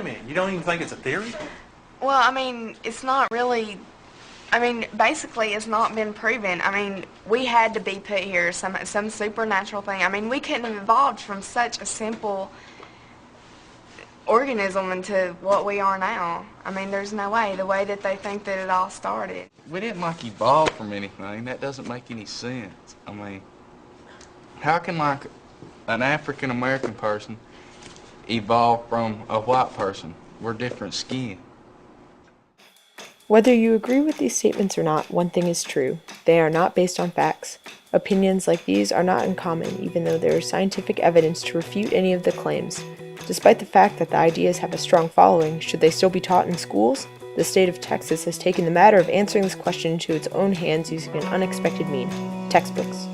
a minute, you don't even think it's a theory? Well, I mean, it's not really, I mean, basically it's not been proven. I mean, we had to be put here, some supernatural thing. I mean, we couldn't have evolved from such a simple organism into what we are now. I mean, there's no way, the way that they think that it all started. We didn't like evolve from anything. That doesn't make any sense. I mean, how can like an African American person evolve from a white person? We're different skin. Whether you agree with these statements or not, one thing is true. They are not based on facts. Opinions like these are not uncommon, even though there is scientific evidence to refute any of the claims. Despite the fact that the ideas have a strong following, should they still be taught in schools? The state of Texas has taken the matter of answering this question into its own hands using an unexpected means: textbooks.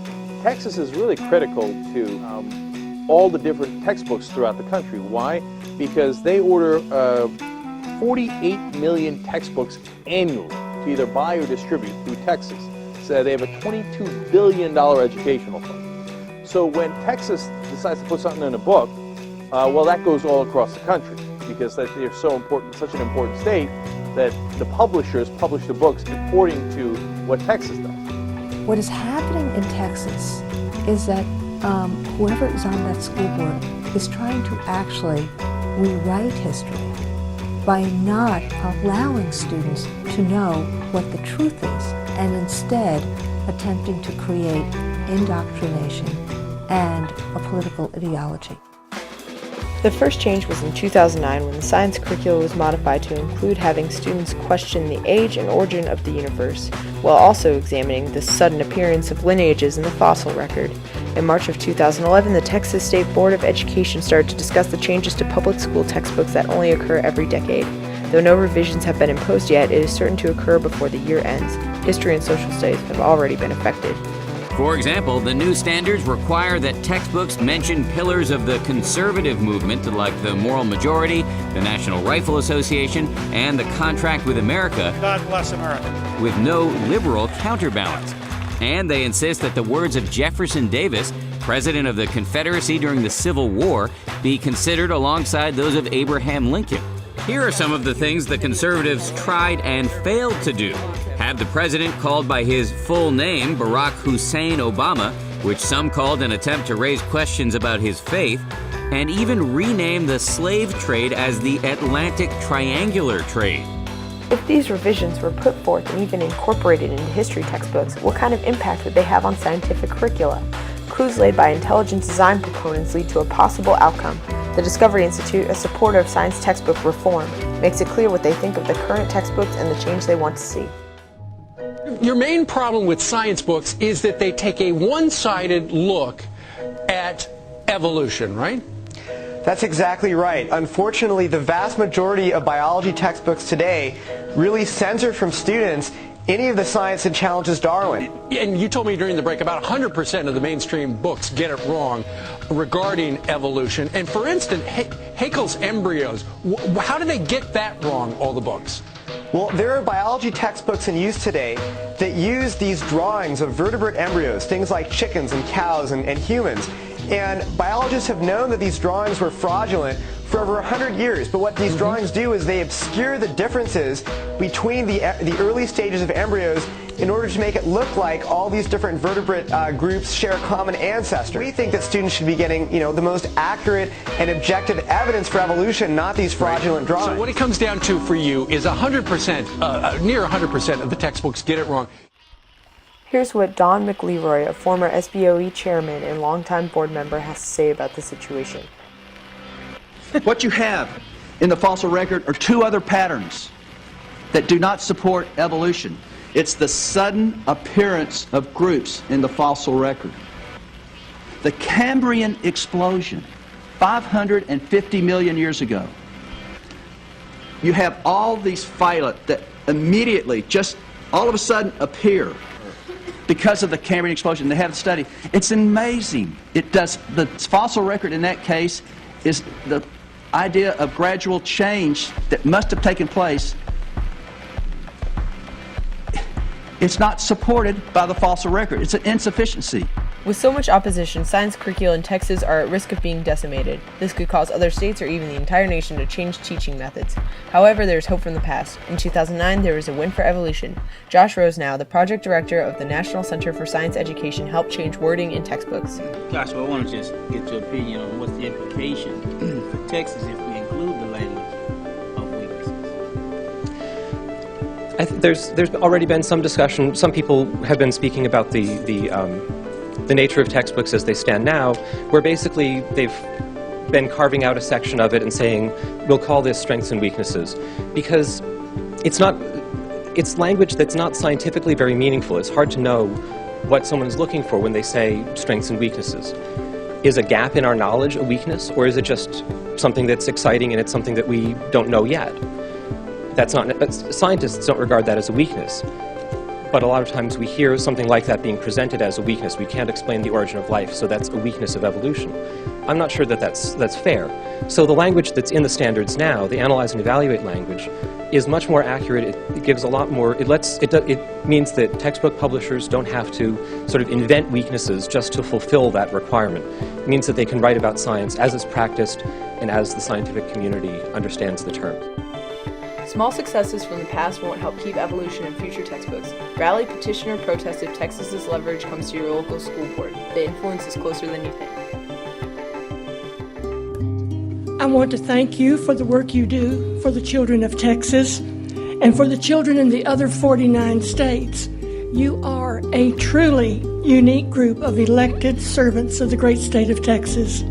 Texas is really critical to all the different textbooks throughout the country. Why? Because they order 48 million textbooks annually to either buy or distribute through Texas. So they have a $22 billion educational fund. So when Texas decides to put something in a book, well, that goes all across the country because they're so important, such an important state that the publishers publish the books according to what Texas does. What is happening in Texas is that whoever is on that school board is trying to actually rewrite history by not allowing students to know what the truth is and instead attempting to create indoctrination and a political ideology. The first change was in 2009 when the science curricula was modified to include having students question the age and origin of the universe, while also examining the sudden appearance of lineages in the fossil record. In March of 2011, the Texas State Board of Education started to discuss the changes to public school textbooks that only occur every decade. Though no revisions have been imposed yet, it is certain to occur before the year ends. History and social studies have already been affected. For example, the new standards require that textbooks mention pillars of the conservative movement like the moral majority, the National Rifle Association, and the Contract with America. God bless America. With no liberal counterbalance. And they insist that the words of Jefferson Davis, president of the Confederacy during the Civil War, be considered alongside those of Abraham Lincoln. Here are some of the things the conservatives tried and failed to do. Have the president called by his full name, Barack Hussein Obama, which some called an attempt to raise questions about his faith, and even rename the slave trade as the Atlantic Triangular Trade. If these revisions were put forth and even incorporated into history textbooks, what kind of impact would they have on scientific curricula? Clues laid by intelligent design proponents lead to a possible outcome. The Discovery Institute, a supporter of science textbook reform, makes it clear what they think of the current textbooks and the change they want to see. Your main problem with science books is that they take a one-sided look at evolution, right? That's exactly right. Unfortunately, the vast majority of biology textbooks today really censor from students any of the science that challenges Darwin. And you told me during the break about 100% of the mainstream books get it wrong regarding evolution. And for instance, Haeckel's embryos, how do they get that wrong, all the books? Well, there are biology textbooks in use today that use these drawings of vertebrate embryos, things like chickens and cows and humans. And biologists have known that these drawings were fraudulent for over 100 years. But what these drawings do is they obscure the differences between the early stages of embryos in order to make it look like all these different vertebrate groups share a common ancestor. We think that students should be getting, the most accurate and objective evidence for evolution, not these fraudulent drawings. So what it comes down to for you is 100%, near 100% of the textbooks get it wrong. Here's what Don McLeroy, a former SBoE chairman and longtime board member, has to say about the situation. What you have in the fossil record are two other patterns that do not support evolution. It's the sudden appearance of groups in the fossil record. The Cambrian explosion, 550 million years ago. You have all these phyla that immediately, just all of a sudden appear because of the Cambrian explosion. They have the study. It's amazing. It does. The fossil record in that case is the idea of gradual change that must have taken place. It's not supported by the fossil record. It's an insufficiency. With so much opposition, science curricula in Texas are at risk of being decimated. This could cause other states or even the entire nation to change teaching methods. However, there is hope from the past. In 2009, there was a win for evolution. Josh Rosenow, the project director of the National Center for Science Education, helped change wording in textbooks. Josh, I want to just get your opinion on what's the implication for Texas if we include the language of weaknesses. I think there's already been some discussion. Some people have been speaking about the nature of textbooks as they stand now, where basically they've been carving out a section of it and saying, we'll call this strengths and weaknesses, because it's language that's not scientifically very meaningful. It's hard to know what someone's looking for when they say strengths and weaknesses. Is a gap in our knowledge a weakness, or is it just something that's exciting and it's something that we don't know yet? Scientists don't regard that as a weakness. But a lot of times we hear something like that being presented as a weakness. We can't explain the origin of life, so that's a weakness of evolution. I'm not sure that that's fair. So the language that's in the standards now, the analyze and evaluate language, is much more accurate. It gives a lot more. It means that textbook publishers don't have to sort of invent weaknesses just to fulfill that requirement. It means that they can write about science as it's practiced and as the scientific community understands the term. Small successes from the past won't help keep evolution in future textbooks. Rally, petition, or protest if Texas's leverage comes to your local school board. The influence is closer than you think. I want to thank you for the work you do for the children of Texas and for the children in the other 49 states. You are a truly unique group of elected servants of the great state of Texas.